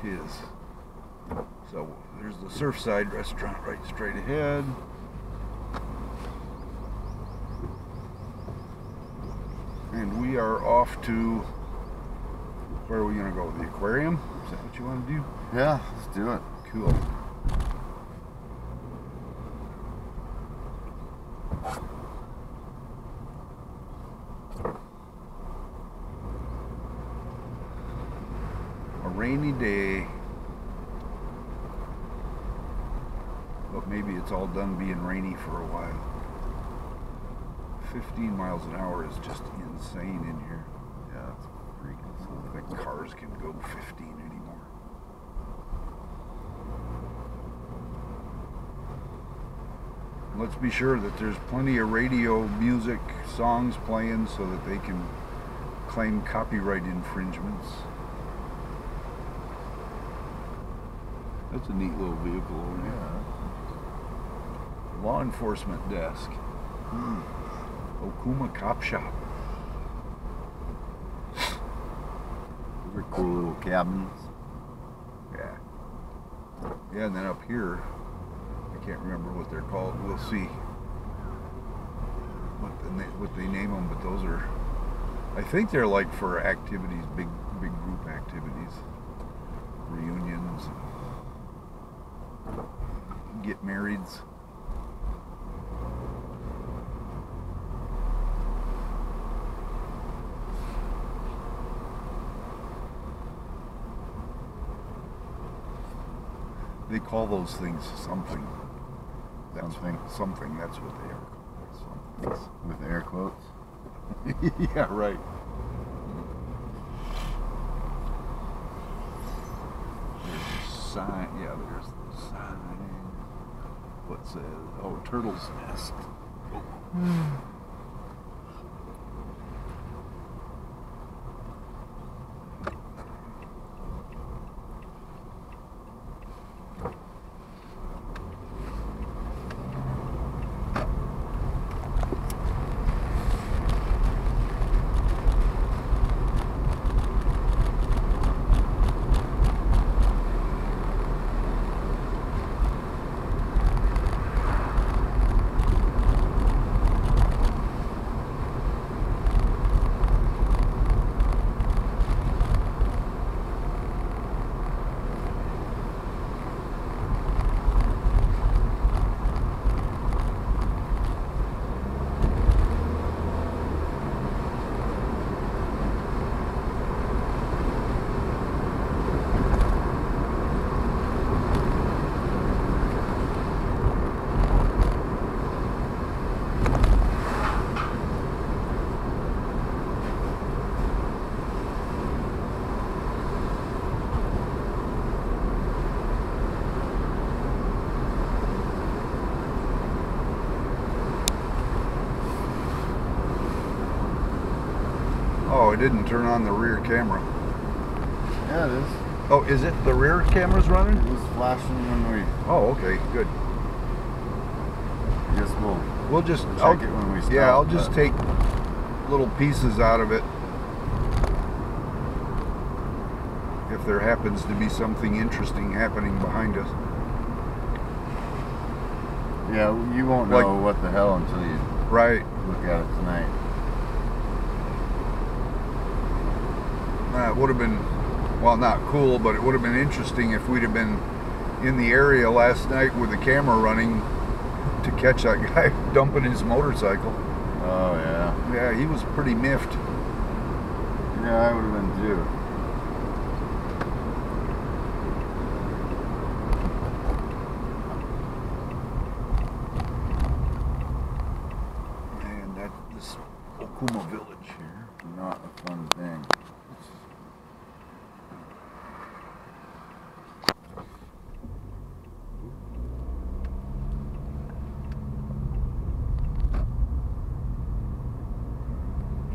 'tis. So there's the Surfside restaurant right straight ahead. And we are off to, where are we going to go? The aquarium? Is that what you want to do? Yeah, let's do it. Cool. A rainy day. But maybe it's all done being rainy for a while. 15 miles an hour is just insane in here. Yeah, it's freaking I don't think cars can go 15 anymore. Let's be sure that there's plenty of radio music songs playing so that they can claim copyright infringements. That's a neat little vehicle over there. Yeah. Law enforcement desk. Okuma Cop Shop. Those are cool little cabins. Yeah. Yeah, and then up here, I can't remember what they're called. We'll see what they name them, but those are, I think they're like for activities, big group activities, reunions, get marrieds. They call those things something. Something. That's what they are. Something. With air quotes. Yeah, right. There's a sign. Yeah, there's the sign. What says? Oh, Turtle's Nest. Oh, it didn't turn on the rear camera. Yeah, it is. Oh, is it? The rear camera's running? It was flashing when we... Oh, okay, good. I guess We'll just check it when we stop. Yeah, I'll just take little pieces out of it. If there happens to be something interesting happening behind us. Yeah, you won't know what the hell until you look at it tonight. It would have been, well, not cool, but it would have been interesting if we'd have been in the area last night with the camera running to catch that guy dumping his motorcycle. Oh, yeah. Yeah, he was pretty miffed. Yeah, I would have been too. And this Okuma village here. Not a fun thing.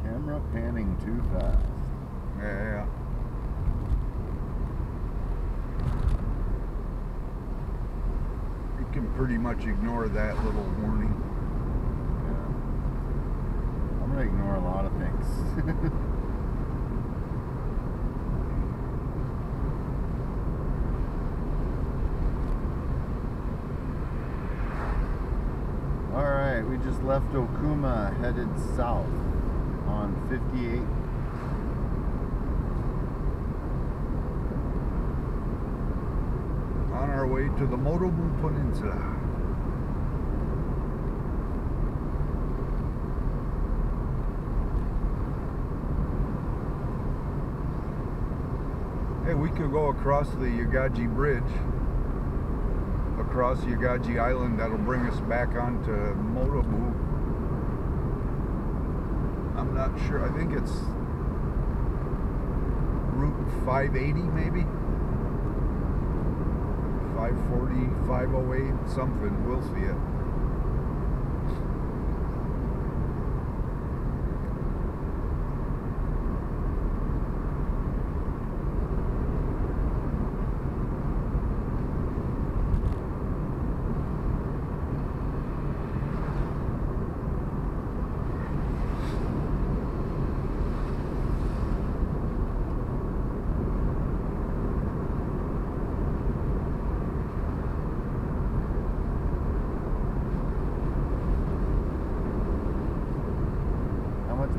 Camera panning too fast. Yeah. You can pretty much ignore that little warning. Yeah. I'm gonna ignore a lot of things. left Okuma, headed south on 58. On our way to the Motobu Peninsula. Hey, we could go across the Yagaji Bridge, across Yagaji Island. That'll bring us back onto Motobu. I'm not sure. I think it's Route 580 maybe? 540, 508, something. We'll see it.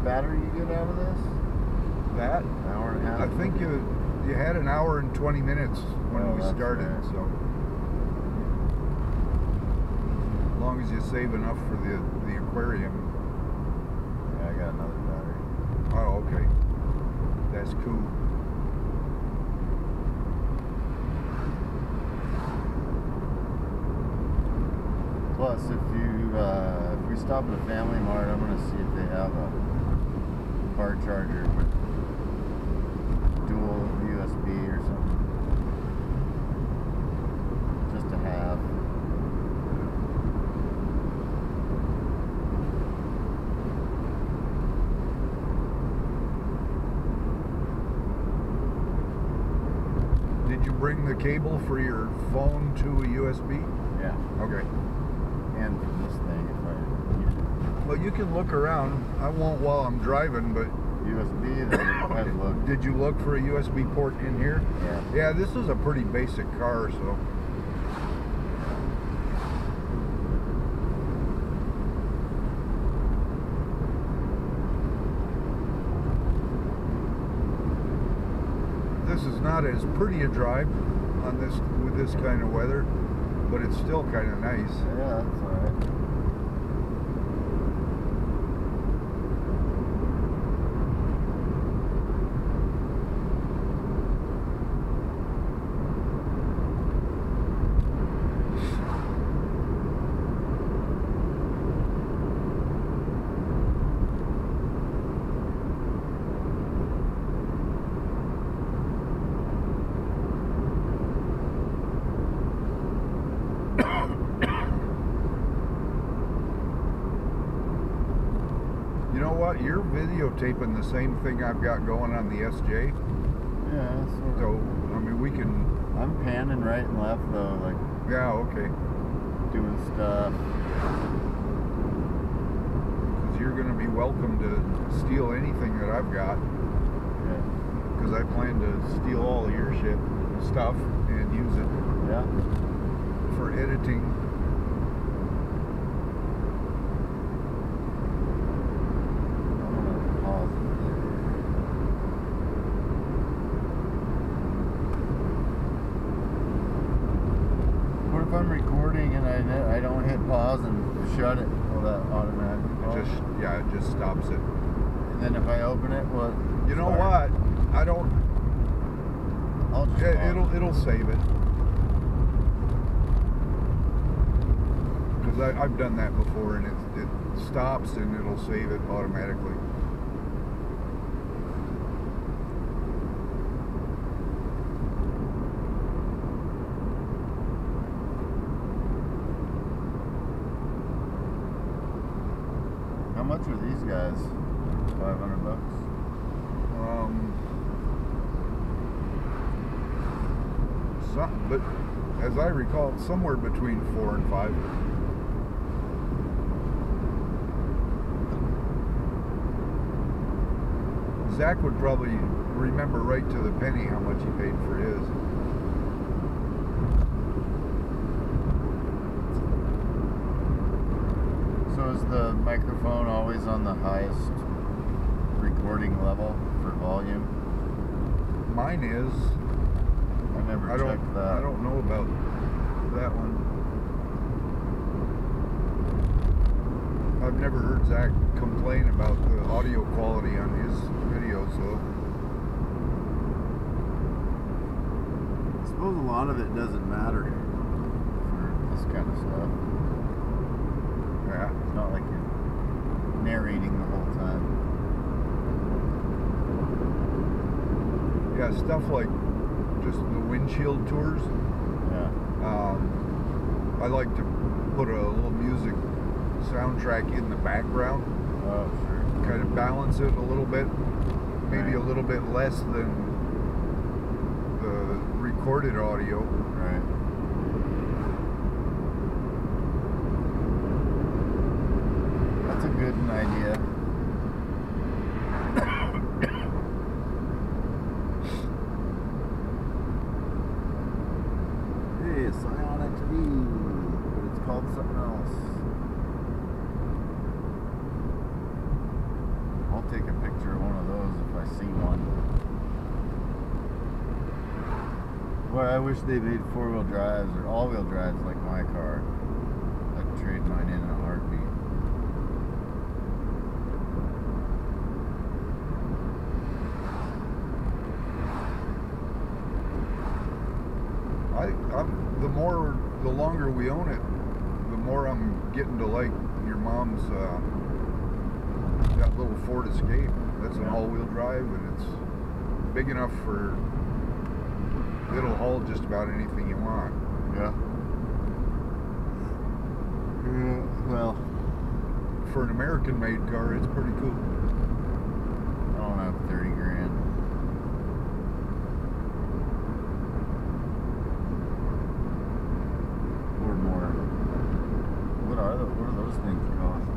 Battery you get out of this? That? An hour and a half? I think you had an hour and 20 minutes when we started, right. So as long as you save enough for the aquarium. Yeah, I got another battery. Oh, okay. That's cool. Plus, if we stop at a Family Mart, I'm gonna see if they have a car charger with dual USB or something, just to have. Did you bring the cable for your phone to a USB? Yeah. Okay. And for this thing, if I need it. Well, you can look around. I won't while I'm driving, but USB, then I've looked. did you look for a USB port in here? Yeah. Yeah, this is a pretty basic car, so. This is not as pretty a drive on this with this kind of weather, but it's still kind of nice. Yeah, that's alright. You know what? You're videotaping the same thing I've got going on the SJ. Yeah, sort of. So, I mean, we can... I'm panning right and left, though, like... Yeah, okay. Doing stuff. Because you're going to be welcome to steal anything that I've got. Yeah. Because I plan to steal all of your stuff and use it Yeah. for editing. What if I'm recording and I don't hit pause and shut it? Will that automatically pause? It just stops it. And then if I open it, what? You know what? I don't... I'll just it'll save it. Because I've done that before, and it stops and it'll save it automatically. How much are these guys? $500? But as I recall, it's somewhere between 4 and 5. Zach would probably remember right to the penny how much he paid for his. So is the highest recording level for volume? Mine is. I never checked that. I don't know about that one. I've never heard Zach complain about the audio quality on his videos, though. I suppose a lot of it doesn't matter for this kind of stuff. Yeah. It's not like you're narrating the whole time. Yeah, stuff like just the windshield tours. Yeah. I like to put a little music soundtrack in the background. Oh, sure. Kind of balance it a little bit. Maybe Right. a little bit less than the recorded audio. Right. That's a good idea. Hey, Scion XD, but it's called something else. I'll take a picture of one of those if I see one. Boy, I wish they made four-wheel drives or all-wheel drives like my car. I'd trade mine in a heartbeat. The longer we own it, the more I'm getting to like your mom's that little Ford Escape. That's an all-wheel drive, and it's big enough for it'll haul just about anything you want. Yeah. Well, for an American-made car, it's pretty cool. I don't have 30 grand. Or more. What are those things cost?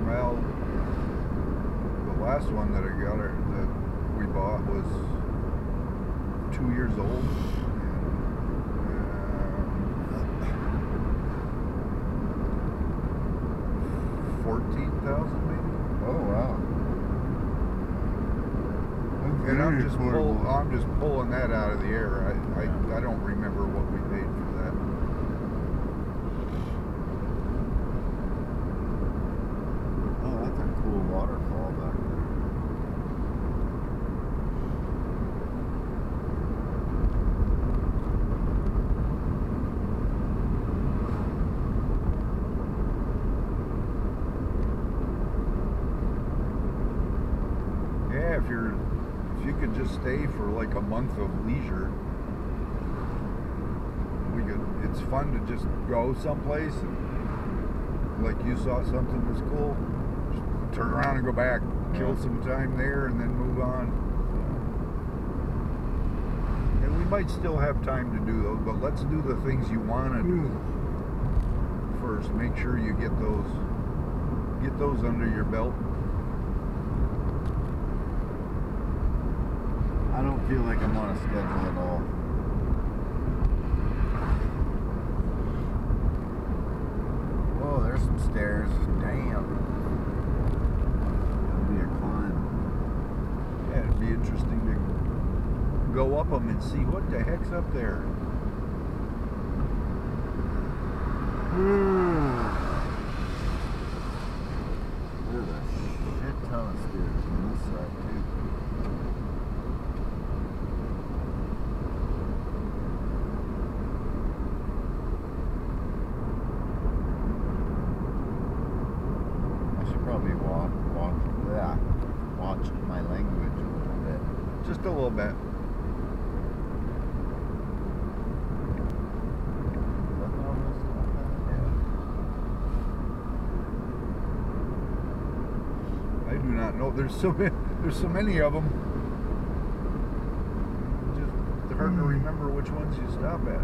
Well, the last one that we bought was 2 years old. And, 14,000 maybe. Oh wow. And I'm just pulling that out of the air. I don't remember what we paid for that. Oh, that's a cool waterfall back there. Yeah, if you could just stay for like a month of leisure, it's fun to just go someplace and like you saw something was cool, just turn around and go back, kill some time there and then move on. And we might still have time to do those, but let's do the things you want to do first. Make sure you get those under your belt. I don't feel like I'm on a schedule at all. Whoa, there's some stairs. Damn. That'll be a climb. Yeah, it'd be interesting to go up them and see what the heck's up there. There's a shit ton of stairs on this side too. Probably watch my language a little bit. Just a little bit. I do not know. There's so many of them. It's hard to remember which ones you stop at.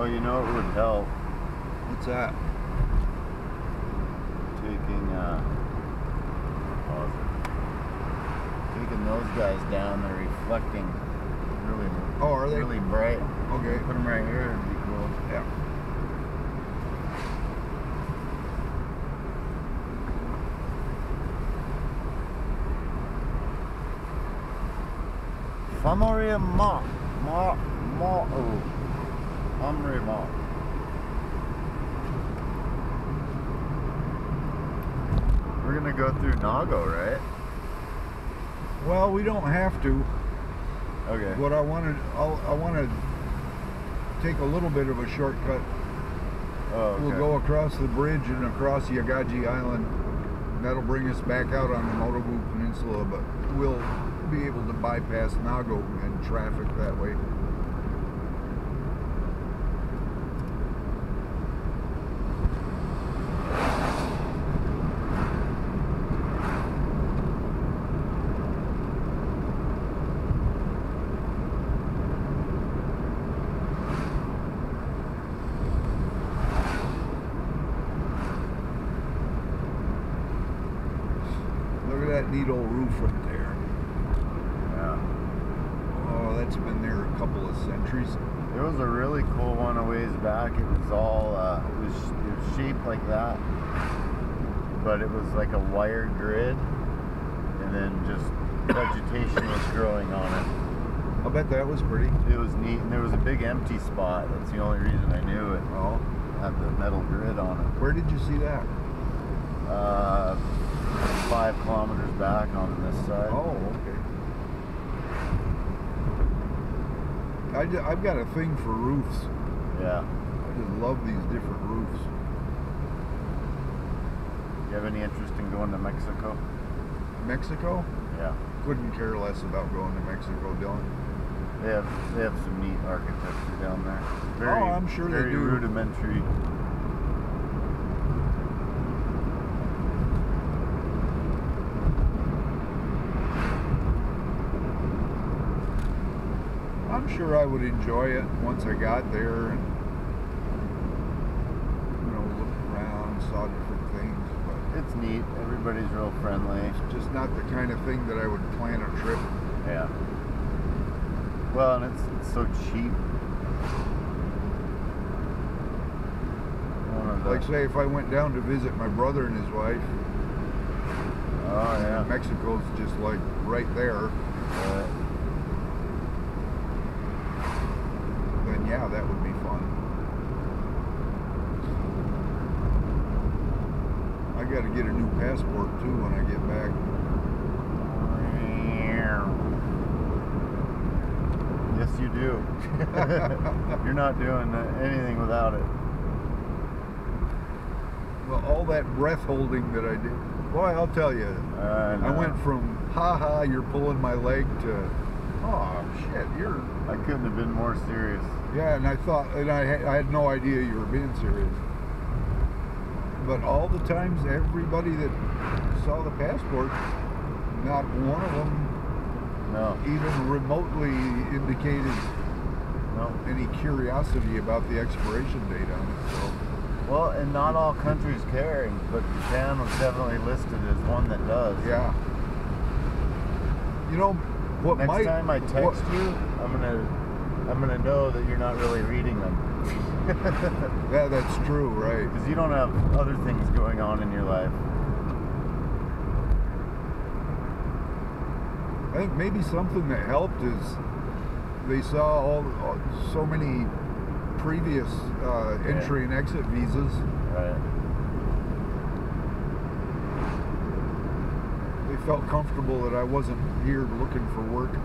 Oh, you know it would help. What's that? Taking those guys down, they're reflecting really, Oh, are they? really bright. Okay. Put them right here, it'd be cool. Yeah. Famaria Ma. We're gonna go through Nago, right? Well, we don't have to. Okay. What I want to take a little bit of a shortcut. Oh, okay. We'll go across the bridge and across Yagaji Island. That'll bring us back out on the Motobu Peninsula, but we'll be able to bypass Nago and traffic that way. That neat old roof right there. Yeah. Oh, that's been there a couple of centuries. There was a really cool one a ways back. It was all it was shaped like that, but it was like a wire grid, and then just vegetation was growing on it. I bet that was pretty. It was neat, and there was a big empty spot. That's the only reason I knew it. Oh, It had the metal grid on it. where did you see that? 5 kilometers back on this side. Oh, okay. I've got a thing for roofs. Yeah. I just love these different roofs. You have any interest in going to Mexico? Mexico? Yeah. Couldn't care less about going to Mexico, Dylan. They have some neat architecture down there. Very, Oh, I'm sure they very do. rudimentary. I'm sure I would enjoy it once I got there and, you know, looked around, saw different things, but It's neat. Everybody's real friendly. it's just not the kind of thing that I would plan a trip. Yeah. Well, and it's so cheap. Like say if I went down to visit my brother and his wife, Oh yeah. Mexico's just like right there, then yeah, that would be fun. I gotta get a new passport too when I get back. Yes, you do. You're not doing anything without it. Well, all that breath holding that I did, boy, I'll tell you, I went from ha you're pulling my leg to oh shit, you're. I couldn't have been more serious. Yeah, and I thought, and I had no idea you were being serious. But all the times, everybody that saw the passport, not one of them even remotely indicated any curiosity about the expiration date on it. So. Well, and not all countries care, but Japan was definitely listed as one that does. Yeah. You know what? Next time I text you, I'm gonna know that you're not really reading them. Yeah, that's true, right? Because you don't have other things going on in your life. I think maybe something that helped is they saw so many previous entry and exit visas. Right. They felt comfortable that I wasn't here looking for work.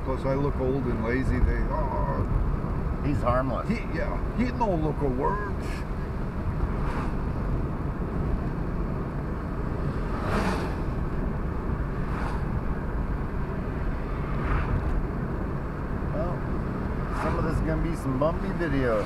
Plus, I look old and lazy. He's harmless. He no look at work. Some of this is gonna be some bumpy video.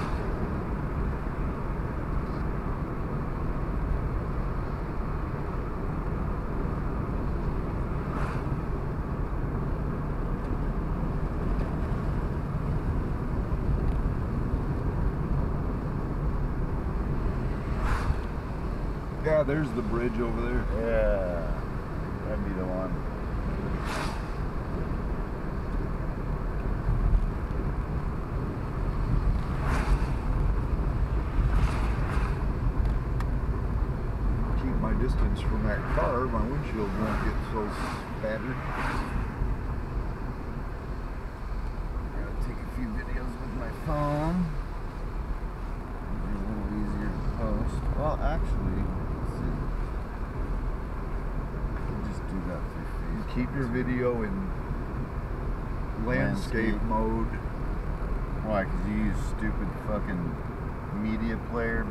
Yeah, there's the bridge over there. Yeah, that'd be the one. Keep my distance from that car, my windshield won't get so battered. Gotta take a few videos with my phone. It'd be a little easier to post. Well, actually, let's see. We'll just do that through Facebook. Keep your video in landscape mode. Why? Because you use stupid fucking media player?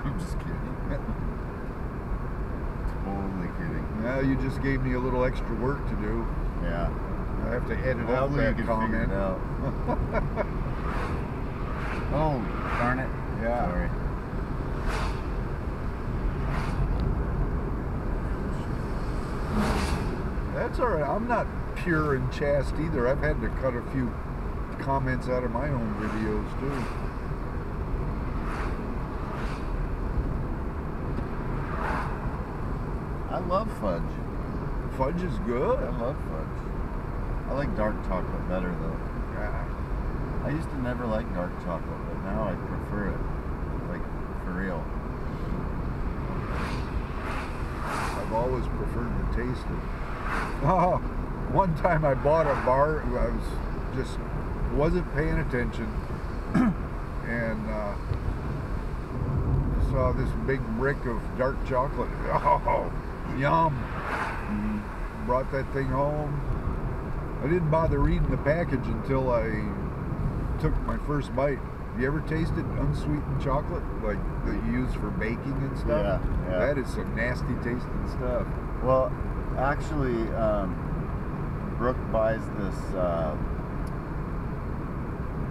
I'm just kidding. Totally kidding. Now you just gave me a little extra work to do. Yeah. I have to edit out Hopefully that you can comment. figure it out. Oh, darn it. Yeah. Sorry. That's all right. I'm not pure and chaste either. I've had to cut a few comments out of my own videos too. I love fudge. Fudge is good. I love fudge. I like dark chocolate better though. Yeah. I used to never like dark chocolate, but now I prefer it. Like, for real. I've always preferred to taste it. Oh, one time I bought a bar. I wasn't paying attention, and saw this big brick of dark chocolate. Oh, yum! Brought that thing home. I didn't bother reading the package until I took my first bite. You ever tasted unsweetened chocolate, like that you use for baking and stuff? Yeah. That is some nasty tasting stuff. Well, actually, Brooke buys this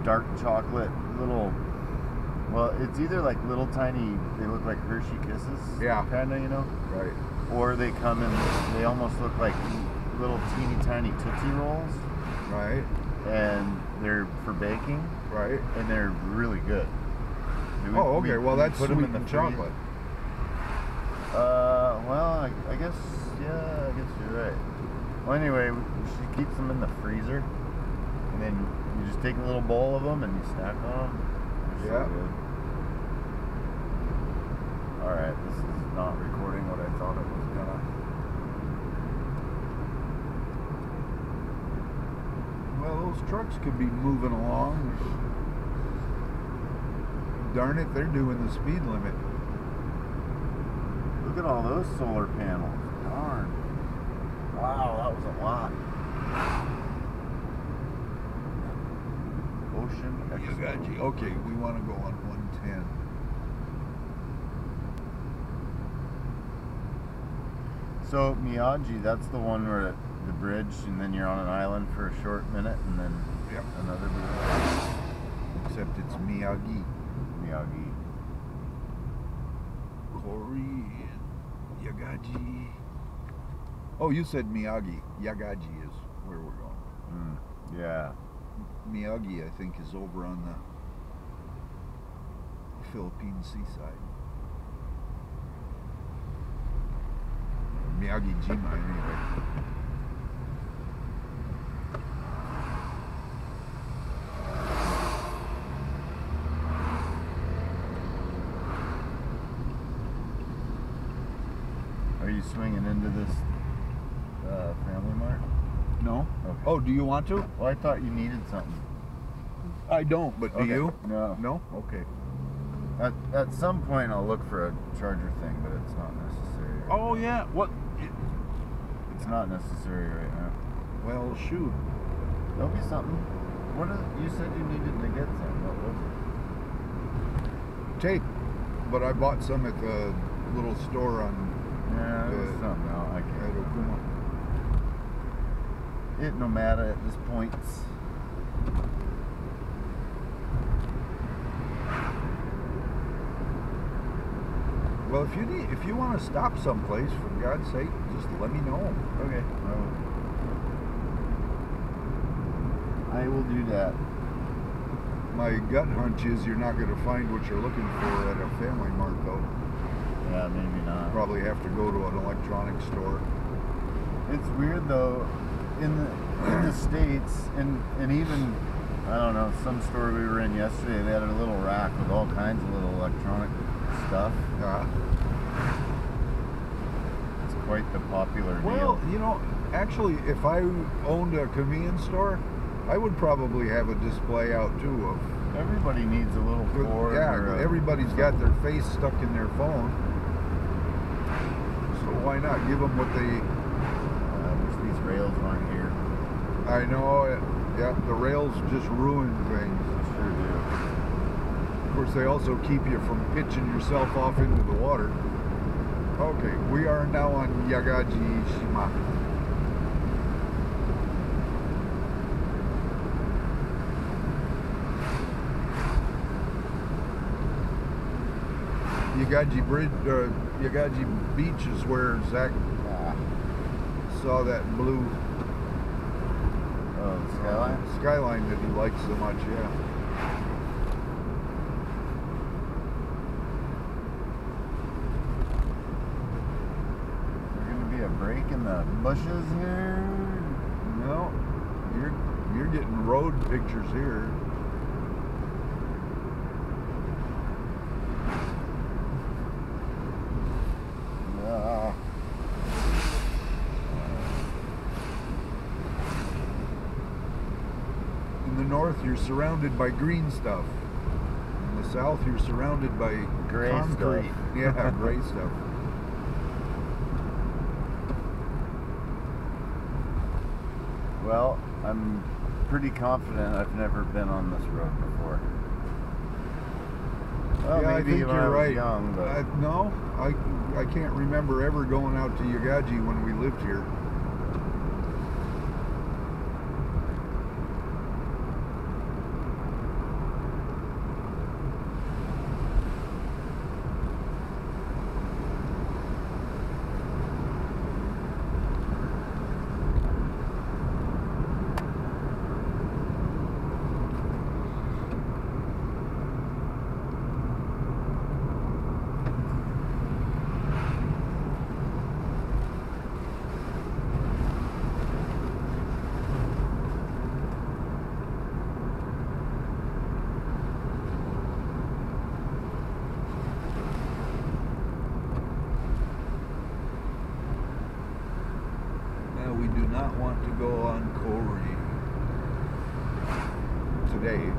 dark chocolate little, well, it's either like little tiny, they look like Hershey Kisses, Yeah. kinda, you know? Right. Or they come in, they almost look like little teeny tiny Tootsie Rolls, Right. and they're for baking, Right. and they're really good. Oh, okay. Well, that's put them in the sweetened freezer. chocolate. Well, I guess, yeah, I guess you're right. Well, anyway, she keeps them in the freezer, and then you just take a little bowl of them and you snack on them. They're Yeah. so good. Alright, this is not recording what I thought it was gonna. Well, those trucks could be moving along. Darn it, they're doing the speed limit. Look at all those solar panels. Darn. Wow, that was a lot. Ocean Expo. Okay, we want to go on 110. So Miyagi, that's the one where the bridge, and then you're on an island for a short minute, and then Yep. another bridge. Except it's Miyagi. Miyagi. Corey and Yagaji. Oh, you said Miyagi. Yagaji is where we're going. Yeah. Miyagi, I think, is over on the Philippine seaside. Miyagi-jima, anyway. Are you swinging into this Family Mart? No? Okay. Oh, do you want to? Well, I thought you needed something. I don't, but do Okay. you? No. No? Okay. At some point, I'll look for a charger thing, but it's not necessary. Oh, yeah. What? It's not necessary right now. Well, shoot. There'll be something. What is, you said you needed to get some. What was it? Tape. But I bought some at the little store on Yeah, there's something else. I at can't. Okuma. It no matter at this point. Well, if you want to stop someplace, for God's sake, just let me know. Okay. I will do that. My gut hunch is you're not going to find what you're looking for at a Family Mart, though. Yeah, maybe not. Probably have to go to an electronics store. It's weird though, in the States, and even, I don't know, some store we were in yesterday, they had a little rack with all kinds of little electronic stuff. Yeah. It's quite the popular Well, deal. you know, actually, if I owned a convenience store, I would probably have a display out too of. Everybody needs a little cord. Yeah, everybody's got their face stuck in their phone. So why not give them what they... I wish these rails weren't here. I know, yeah, the rails just ruin things. Sure do. Of course, they also keep you from pitching yourself off into the water. Okay, we are now on Yagaji Shima. Yagaji Bridge, Yagaji Beach is where Zach saw that blue skyline that he likes so much. Yeah. There's gonna be a break in the bushes here. No, you're getting road pictures here. In the north, you're surrounded by green stuff. In the south, you're surrounded by Gray concrete. stuff. Yeah, gray stuff. Well, I'm pretty confident I've never been on this road before. Well, yeah, maybe I think when you're I was right. young, but No, I can't remember ever going out to Yagaji when we lived here. We do not want to go on Kori today.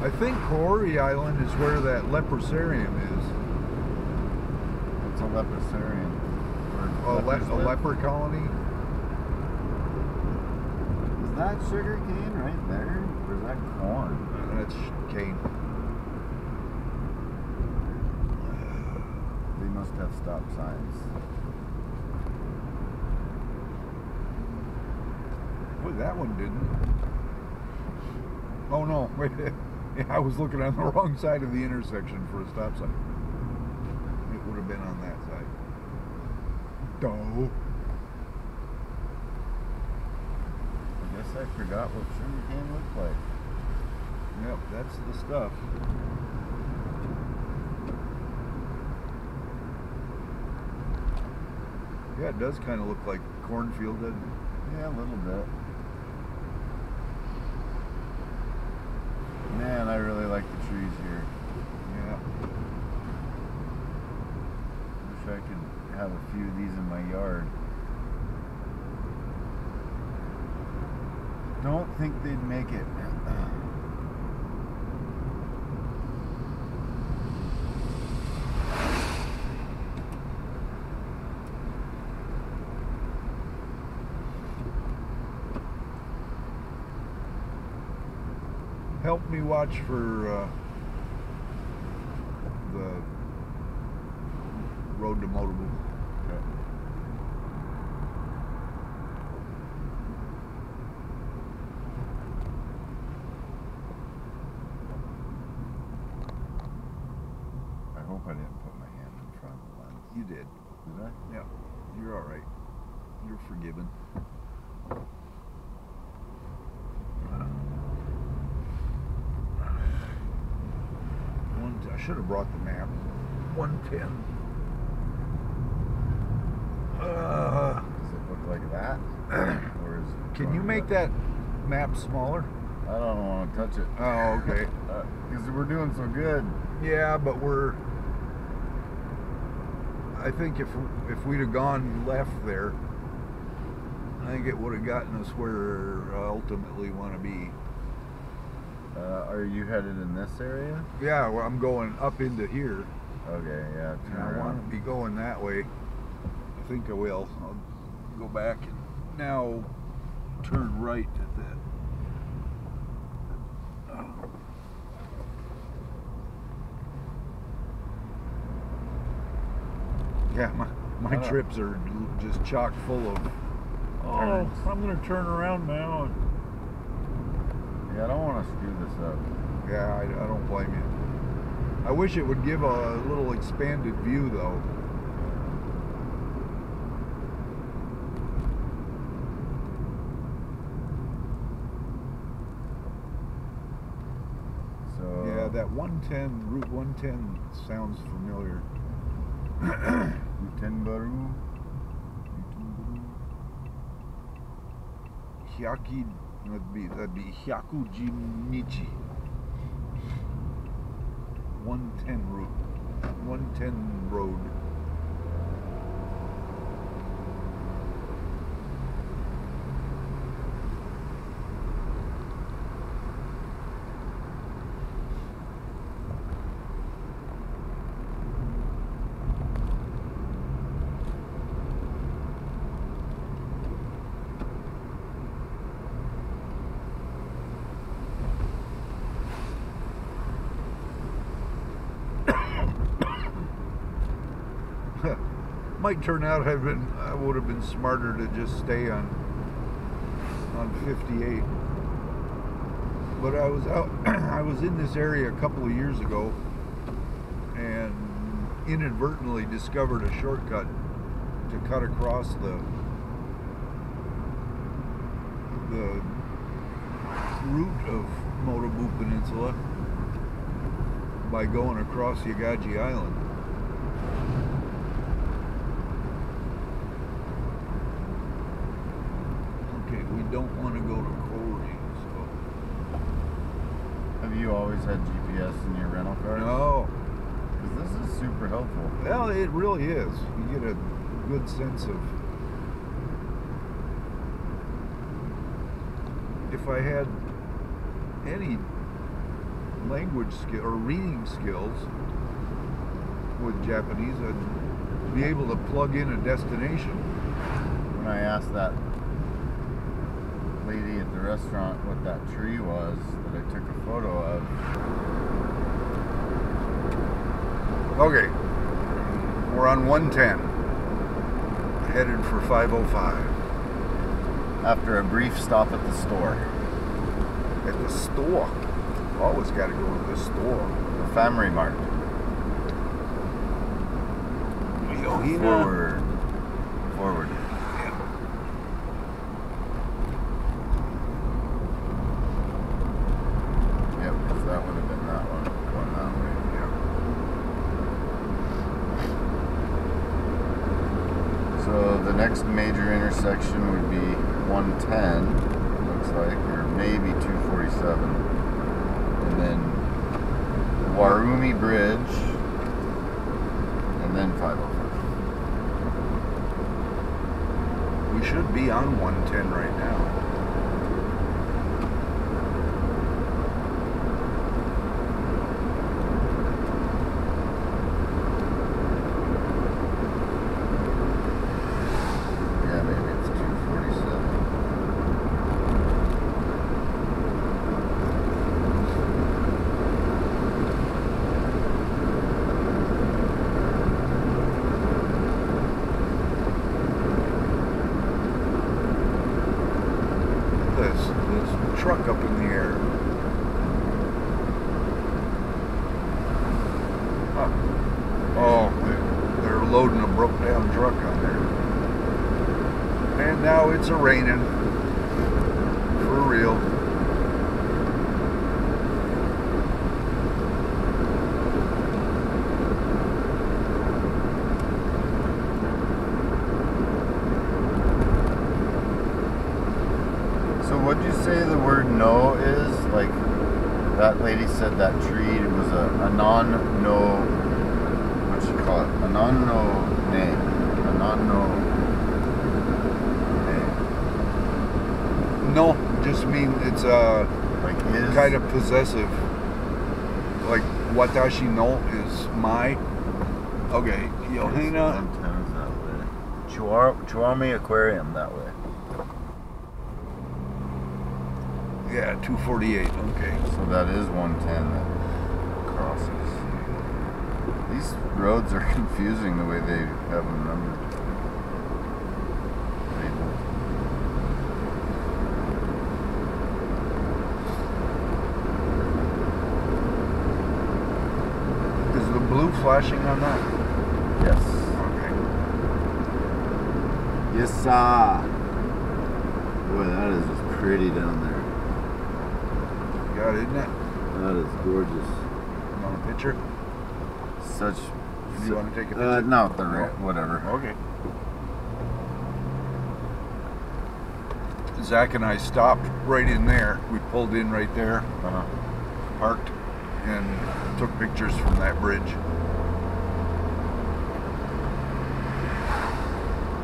I think Kori Island is where that leprosarium is. it's a leprosarium. A leper colony? Is that sugar cane right there? Or is that corn? That's cane. They must have stop signs. Boy, that one didn't. Oh no, wait. I was looking on the wrong side of the intersection for a stop sign. It would have been on that side. Duh. I guess I forgot what sugar cane looked like. Yep, that's the stuff. Yeah, it does kind of look like cornfield, doesn't it? Yeah, a little bit. Man, I really like the trees here. Yeah. Wish I could have a few of these in my yard. Don't think they'd make it. Help me watch for the road to Motable. Okay. I hope I didn't put my hand in front of the lens. You did. Did I? Yeah. You're all right. You're forgiven. should have brought the map. 110. Does it look like that? Or is it Can you make that map smaller? I don't want to touch it. Oh, okay. Because we're doing so good. Yeah, but I think if we'd have gone left there, I think it would have gotten us where I ultimately want to be. Are you headed in this area? Yeah, well, I'm going up into here. Okay, yeah. And I want to be going that way. I think I will. I'll go back and now turn right at that. Yeah, my trips are just chock full of. Oh, I'm going to turn around now. Yeah, I don't want to screw this up. Yeah, I don't blame you. I wish it would give a little expanded view, though. So Yeah, that 110, Route 110 sounds familiar. Utenbaru. Hyaki, that'd be Hyakujimichi. 110 route, 110 road. Might turn out I would have been smarter to just stay on 58. But I was out I was in this area a couple of years ago and inadvertently discovered a shortcut to cut across the route of Motobu Peninsula by going across Yagaji Island. We don't want to go to Corey, so. Have you always had GPS in your rental cars? No. Because this is super helpful. Well, it really is. You get a good sense of. If I had any language skill or reading skills with Japanese, I'd be able to plug in a destination. When I asked that lady at the restaurant what that tree was that I took a photo of. Okay, we're on 110, headed for 505. After a brief stop at the store. At the store? Always got to go to the store. The Family Mart. Forward. Forward. That would have been that one, going that way. Yeah. So the next major intersection would be 110, looks like, or maybe 247. And then the Churaumi Bridge, and then 505. We should be on 110 right now. Truck up in the air. Oh, they're loading a broke down truck on there. And now it's a-raining. For real. So what'd you say the word no is? Like, that lady said that tree was a non-no, what you call it? A non-no nay. A non-no nay. No, just mean it's Like is? kind of possessive. Like watashi no is my. Okay, Yohina. 110 is that way. Churaumi Aquarium that way. Yeah, 248. Okay. So that is 110 that crosses. These roads are confusing the way they have them numbered. Is the blue flashing on that? Yes. Okay. Yes, sir. Boy, that is just pretty down there. Got it, isn't it? That is gorgeous. You want a picture? Such. Do you want to take a picture? No, the whatever. Okay. Zach and I stopped right in there. We pulled in right there, parked, and took pictures from that bridge.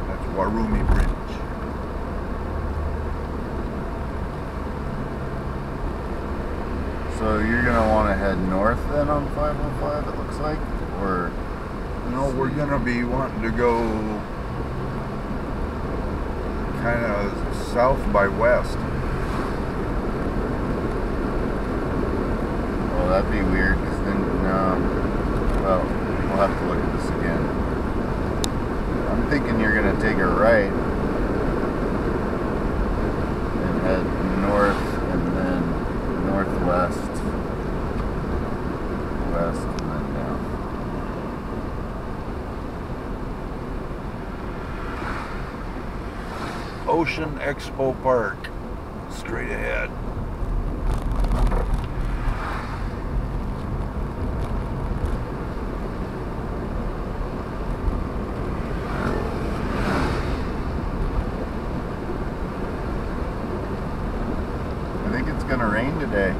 That's Churaumi Bridge. So you're gonna want to head north then on 505, it looks like, or No, we're gonna be wanting to go kind of south by west. well, that'd be weird. Cause then well, we'll have to look at this again. I'm thinking you're gonna take a right and head north and then northwest, west, and then down. Ocean Expo Park, straight ahead. I think it's gonna rain today.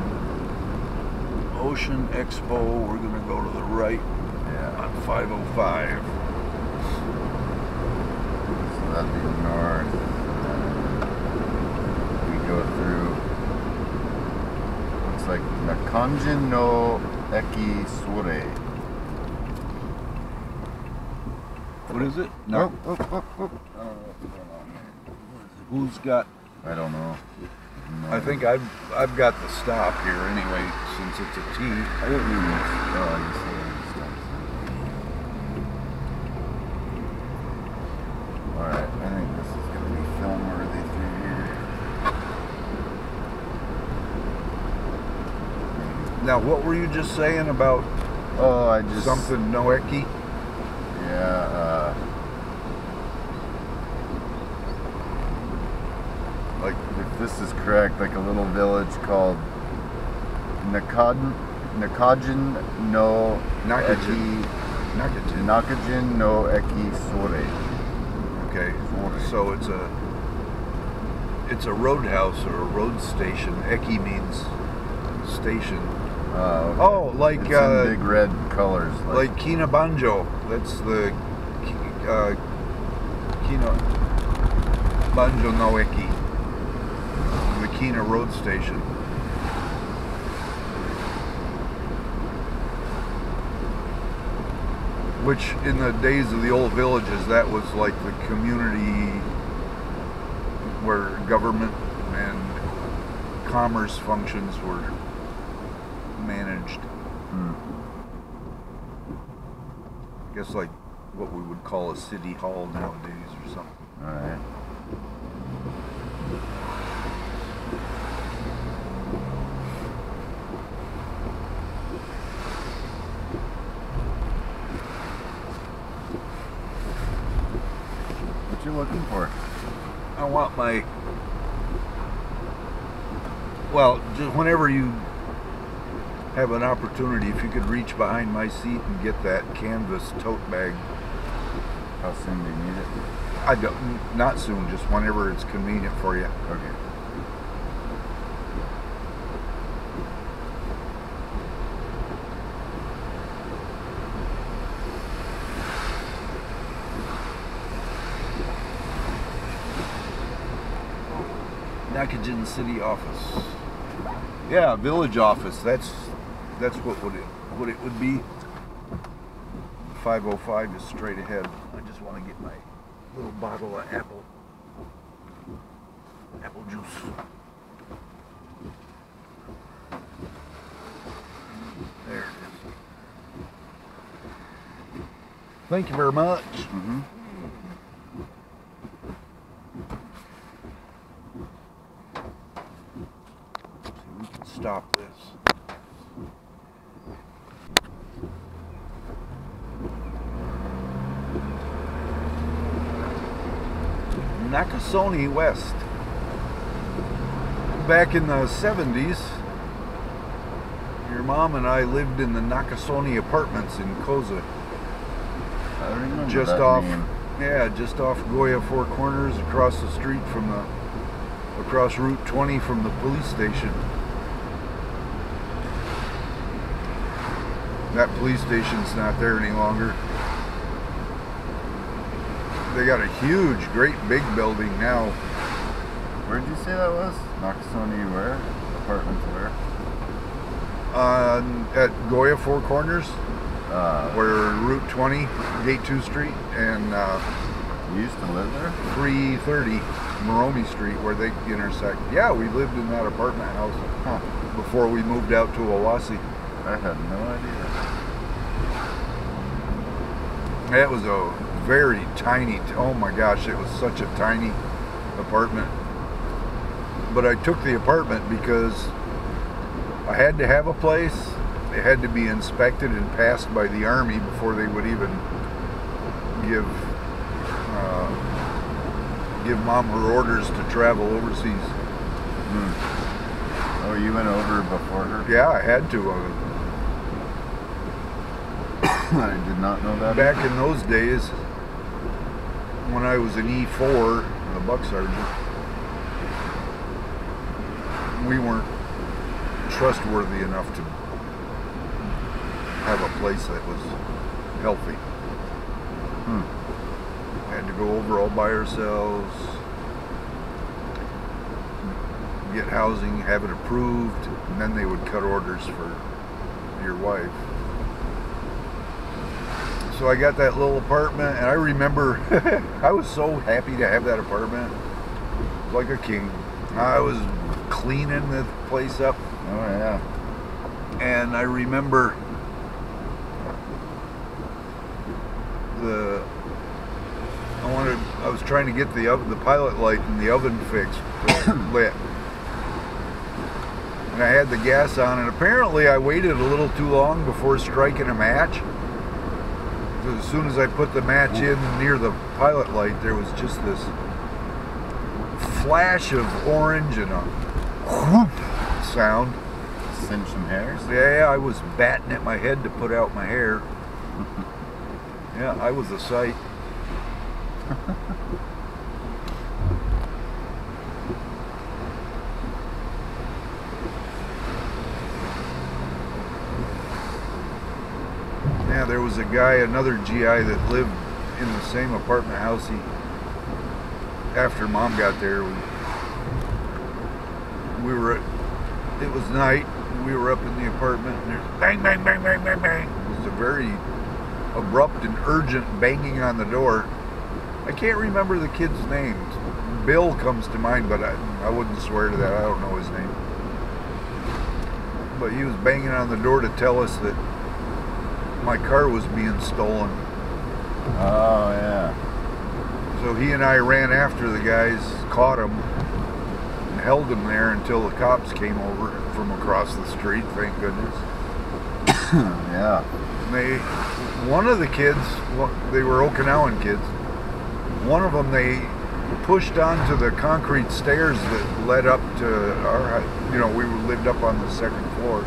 Ocean Expo, we're gonna go to the right Yeah. on 505. So that'd be north. We go through. Looks like Nakanjin no Eki Sore. What is it? Oh, oh, oh, oh. I don't know what's going on there. Who's got? I don't know. No. I think I've got the stop here anyway, since it's a T. I didn't mean this. Oh, I just said it. Alright, I think this is going to be film worthy through here. Now, what were you just saying about Oh, I just. something Noeki? Yeah, Like, if this is correct, like a little village called Nakajin no Nakajin. Eki. Nakajin. Nakajin no Eki Sore. Okay, so it's a roadhouse or a road station. Eki means station. Okay. Oh, like it's in big red colors. like Kinabanjo. That's the Kinabanjo no Eki. The Kina road station. Which in the days of the old villages, that was like the community where government and commerce functions were managed. I guess like what we would call a city hall nowadays or something. Alright. What you looking for? I want my, well, just whenever you have an opportunity, if you could reach behind my seat and get that canvas tote bag. How soon do you need it? I don't, not soon, just whenever it's convenient for you. Okay. Nakajin City office. Yeah, village office. That's what it would be. 505 is straight ahead. I just want to get my little bottle of apple juice. There it is. Thank you very much. Mm-hmm. See, we can stop this. Nakasone West. Back in the 70s, your mom and I lived in the Nakasone apartments in Koza. I remember Just that off, name. yeah, just off Goya Four Corners, across the street from across Route 20 from the police station. That police station's not there any longer. They got a huge, great big building now. Where'd you say that was? Nakasone where? Apartments where? At Goya Four Corners, Where where Route 20, Gate 2 Street, and you used to live there? 330 Churaumi Street, where they intersect. Yeah, we lived in that apartment house before we moved out to Owasi. I had no idea. That was a very tiny, oh my gosh, it was such a tiny apartment. But I took the apartment because I had to have a place. It had to be inspected and passed by the Army before they would even give Mom her orders to travel overseas. Oh, you went over before her? Yeah, I had to. I did not know that. Back in those days, when I was an E4, a buck sergeant, we weren't trustworthy enough to have a place that was healthy. Had to go over all by ourselves, get housing, have it approved, and then they would cut orders for your wife. So I got that little apartment, and I remember I was so happy to have that apartment. It was like a king. I was cleaning the place up. Oh, yeah. And I remember I was trying to get the pilot light in the oven fixed, lit. And I had the gas on, and apparently I waited a little too long before striking a match. As soon as I put the match in near the pilot light, there was just this flash of orange and a whoop sound. Cinch some hairs? Yeah, I was batting at my head to put out my hair. Yeah, I was a sight. Yeah, there was a guy, another GI that lived in the same apartment house. After Mom got there, it was night. We were up in the apartment, and there's bang, bang, bang, bang, bang, bang. It was a very abrupt and urgent banging on the door. I can't remember the kid's name. Bill comes to mind, but I wouldn't swear to that. I don't know his name. But he was banging on the door to tell us that my car was being stolen. Oh, yeah. So he and I ran after the guys, caught him, and held him there until the cops came over from across the street, thank goodness. Yeah. One of the kids, they were Okinawan kids, one of them they pushed onto the concrete stairs that led up to our, we lived up on the second floor,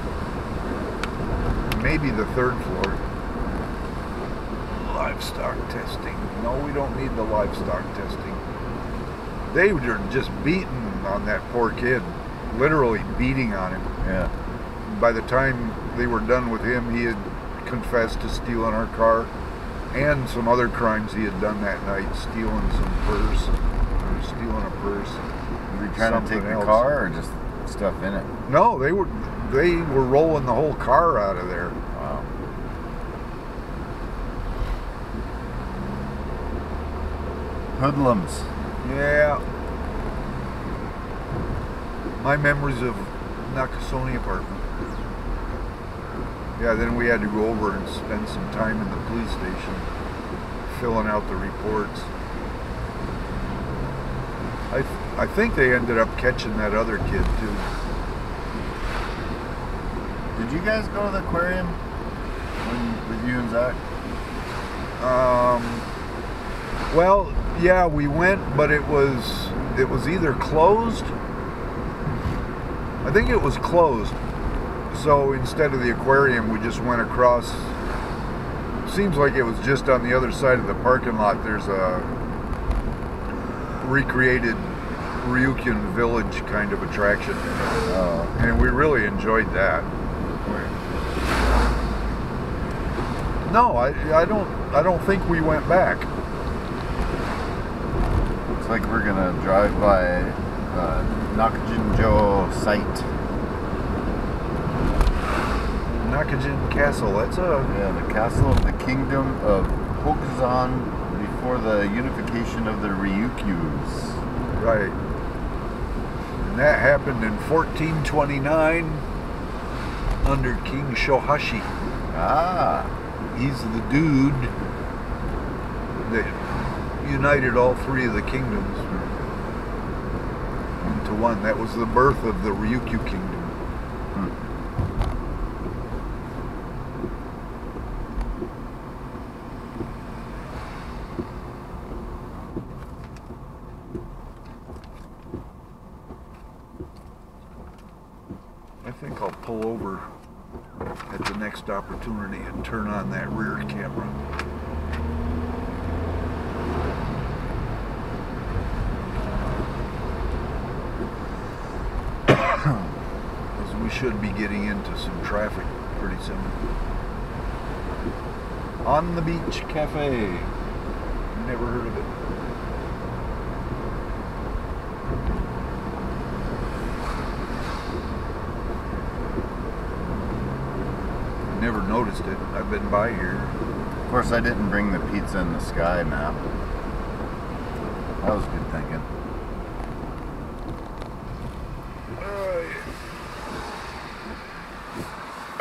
maybe the third floor. Livestock testing. No, we don't need the livestock testing. They were just beating on that poor kid, literally beating on him. Yeah. By the time they were done with him, he had confessed to stealing our car and some other crimes he had done that night, stealing a purse. trying to take something the else. car or just stuff in it? No, they were rolling the whole car out of there. Wow. Hoodlums. Yeah. My memories of Nakasone apartment. Yeah, then we had to go over and spend some time in the police station filling out the reports. I think they ended up catching that other kid too. Did you guys go to the aquarium with you and Zach? Well, yeah, we went, but it was either closed. I think it was closed. So instead of the aquarium, we just went across. Seems like it was just on the other side of the parking lot. There's a recreated Ryukyuan village kind of attraction. Oh. And we really enjoyed that. No, I don't think we went back. Looks like we're gonna drive by Nakajinjo site. Nakajin Castle, that's a... Yeah, the castle of the kingdom of Hokushan before the unification of the Ryukyus. Right. And that happened in 1429 under King Shohashi. Ah. He's the dude that united all three of the kingdoms into one. That was the birth of the Ryukyu kingdom. I think I'll pull over at the next opportunity and turn on that rear camera. Because we should be getting into some traffic pretty soon. On the Beach Cafe. Never heard of it. Never noticed it. I've been by here. Of course, I didn't bring the pizza in the sky map. That was good thinking.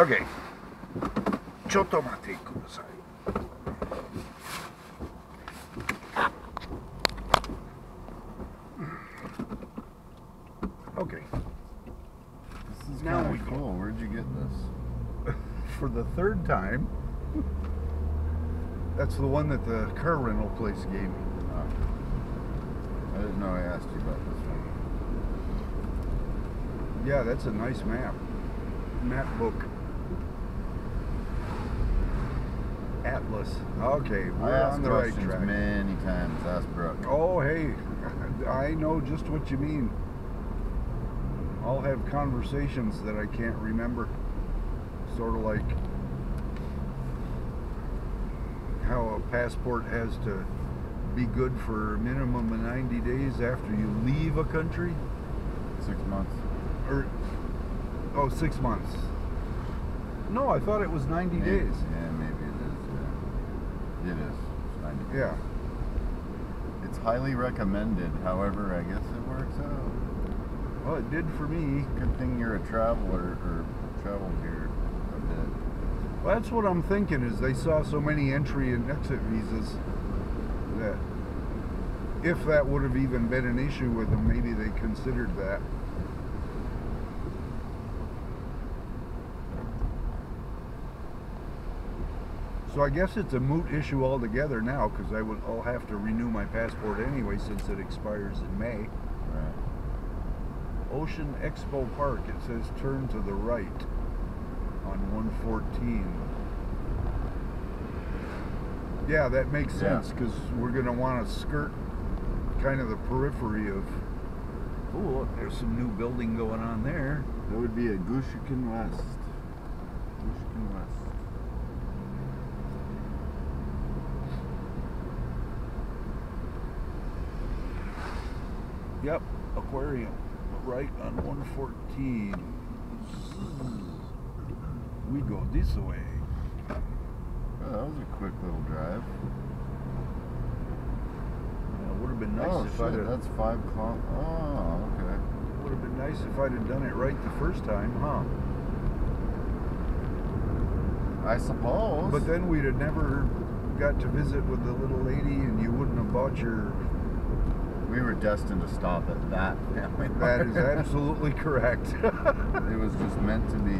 Okay. Chotto mate kudasai. Okay. This is Now kind we of go. cool. Where'd you get this? For the third time. That's the one that the car rental place gave me. Oh. I didn't know I asked you about this one. Yeah, that's a nice map. Map book. Atlas. Okay, I we're asked on the right questions track. many times. Ask Brooke. Oh, hey, I know just what you mean. I'll have conversations that I can't remember. Sort of like how a passport has to be good for a minimum of 90 days after you leave a country. 6 months. Or, oh, 6 months. No, I thought it was 90 Maybe. days. Yeah, maybe it is. Yeah. It is. It's 90 days. Yeah. It's highly recommended. However, I guess it works out. Well, it did for me. Good thing you're a traveler or traveled here a bit. Well, that's what I'm thinking, is they saw so many entry and exit visas that if that would have even been an issue with them, maybe they considered that. So I guess it's a moot issue altogether now, because I'll have to renew my passport anyway since it expires in May. Right. Ocean Expo Park, it says turn to the right on 114. Yeah, that makes sense, because we're going to want to skirt kind of the periphery of... Oh, look, there's some new building going on there. That would be a Gushiken West. Gushiken West. Yep, aquarium. right on 114. We go this way. Oh, that was a quick little drive. It would have been nice Oh, if shit, I'd have. that's 5 o'clock. Oh, okay. Would have been nice if I'd have done it right the first time, huh? I suppose. But then we'd have never got to visit with the little lady, and you wouldn't have bought your. We were destined to stop at that family. That is absolutely correct. It was just meant to be.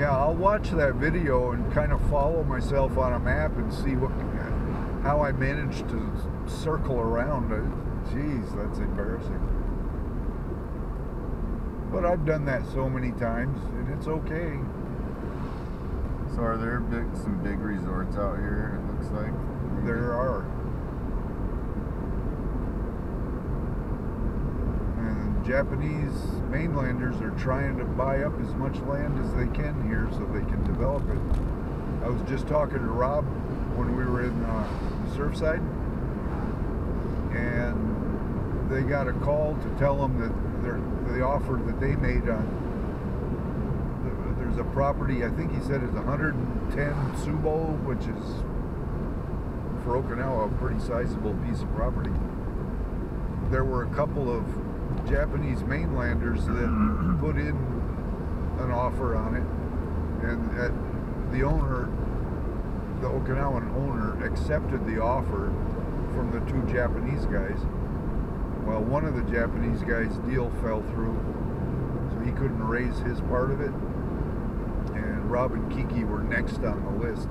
Yeah, I'll watch that video and kind of follow myself on a map and see how I managed to circle around. Jeez, that's embarrassing. But I've done that so many times, and it's okay. So are there some big resorts out here, it looks like? Maybe? There are. And Japanese mainlanders are trying to buy up as much land as they can here so they can develop it. I was just talking to Rob when we were in Surfside, and they got a call to tell them that the offer that they made on there's a property, I think he said it's 110 tsubo, which is for Okinawa a pretty sizable piece of property. There were a couple of Japanese mainlanders that put in an offer on it, and the owner, the Okinawan owner, accepted the offer from the two Japanese guys. Well, one of the Japanese guys' deal fell through, so he couldn't raise his part of it, and Rob and Kiki were next on the list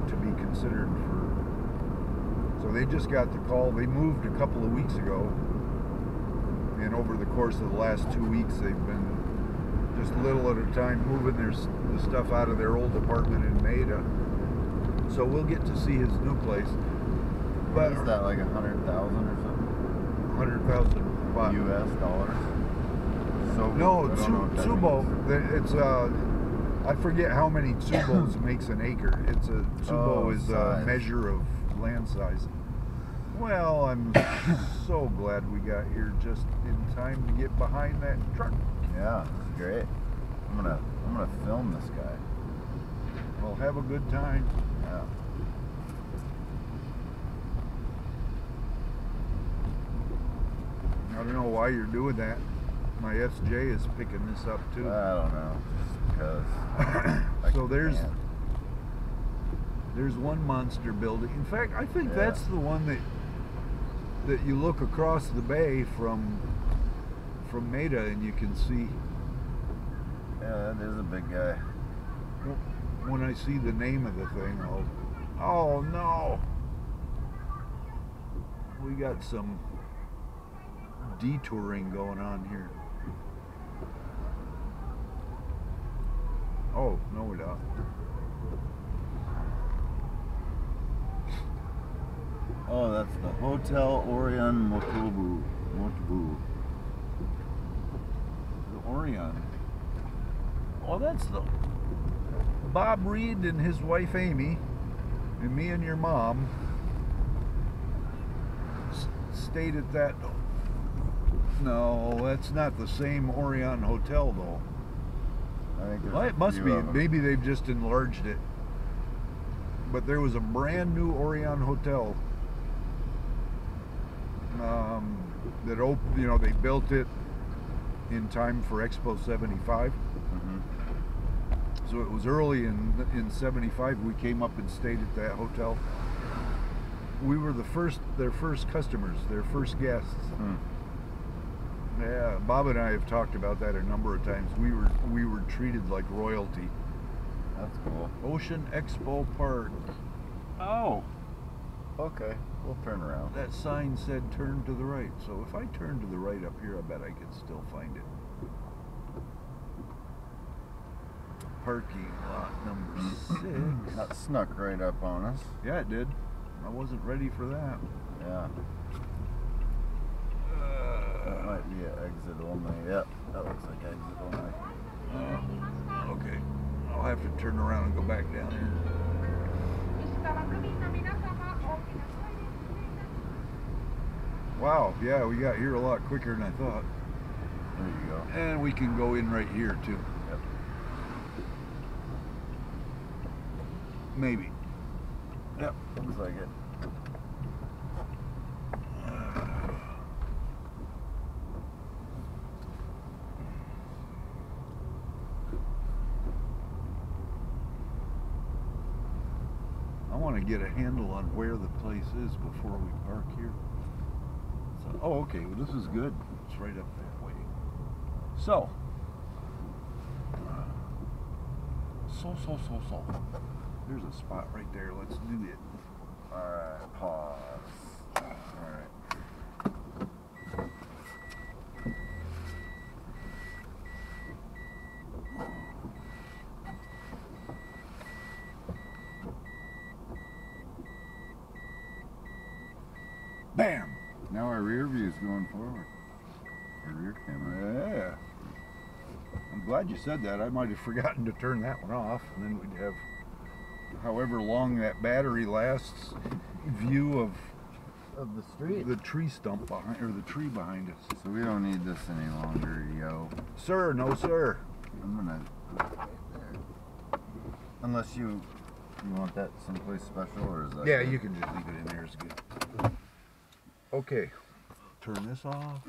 to be considered for. So they just got the call. They moved a couple of weeks ago, and over the course of the last 2 weeks, they've been just little at a time moving the stuff out of their old apartment in Maida. So we'll get to see his new place. But is that like 100,000 or something? 100,000 US dollars? So no, tsubo. It's I forget how many tsubos makes an acre. It's a tsubo is a measure of land size. Well, I'm so glad we got here just in time to get behind that truck. Yeah, it's great. I'm gonna film this guy. Well, have a good time. Yeah. I don't know why you're doing that. My SJ is picking this up too. I don't know, just because. So there's one monster building. In fact, I think that's the one that you look across the bay from Maida and you can see. Yeah, that is a big guy. When I see the name of the thing, oh no, we got some detouring going on here. Oh, no we don't. Oh, that's the Hotel Orion Motobu. The Orion. Oh, that's the Bob Reed and his wife Amy, and me and your mom stayed at that. No, that's not the same Orion Hotel though. I think well, it must be. Maybe they've just enlarged it. But there was a brand new Orion Hotel that opened. You know, they built it in time for Expo 75. So it was early in 75. We came up and stayed at that hotel. We were their first customers, their first guests. Yeah, Bob and I have talked about that a number of times. We were treated like royalty. That's cool. Ocean Expo Park. Oh, okay. We'll turn around. That sign said turn to the right. So if I turn to the right up here, I bet I could still find it. Parking lot number 6. That snuck right up on us. Yeah, it did. I wasn't ready for that. Yeah. That might be an exit only. Yep, that looks like exit only. Okay. I'll have to turn around and go back down here. Wow, yeah, we got here a lot quicker than I thought. There you go. And we can go in right here too. Yep. Maybe. Yep. Looks like it. I want to get a handle on where the place is before we park here. So, oh, okay. Well, this is good. It's right up that way. So. There's a spot right there. Let's do it. Alright, pause. Alright. Bam! Now our rear view is going forward. Our rear camera. Yeah. I'm glad you said that. I might have forgotten to turn that one off, and then we'd have however long that battery lasts view of Of the street. the tree stump behind, or the tree behind us. So we don't need this any longer, yo. Sir, no sir. I'm gonna put it right there. Unless you want that someplace special, or is that? Yeah, good? you can just leave it in there. It's good. Okay. Turn this off.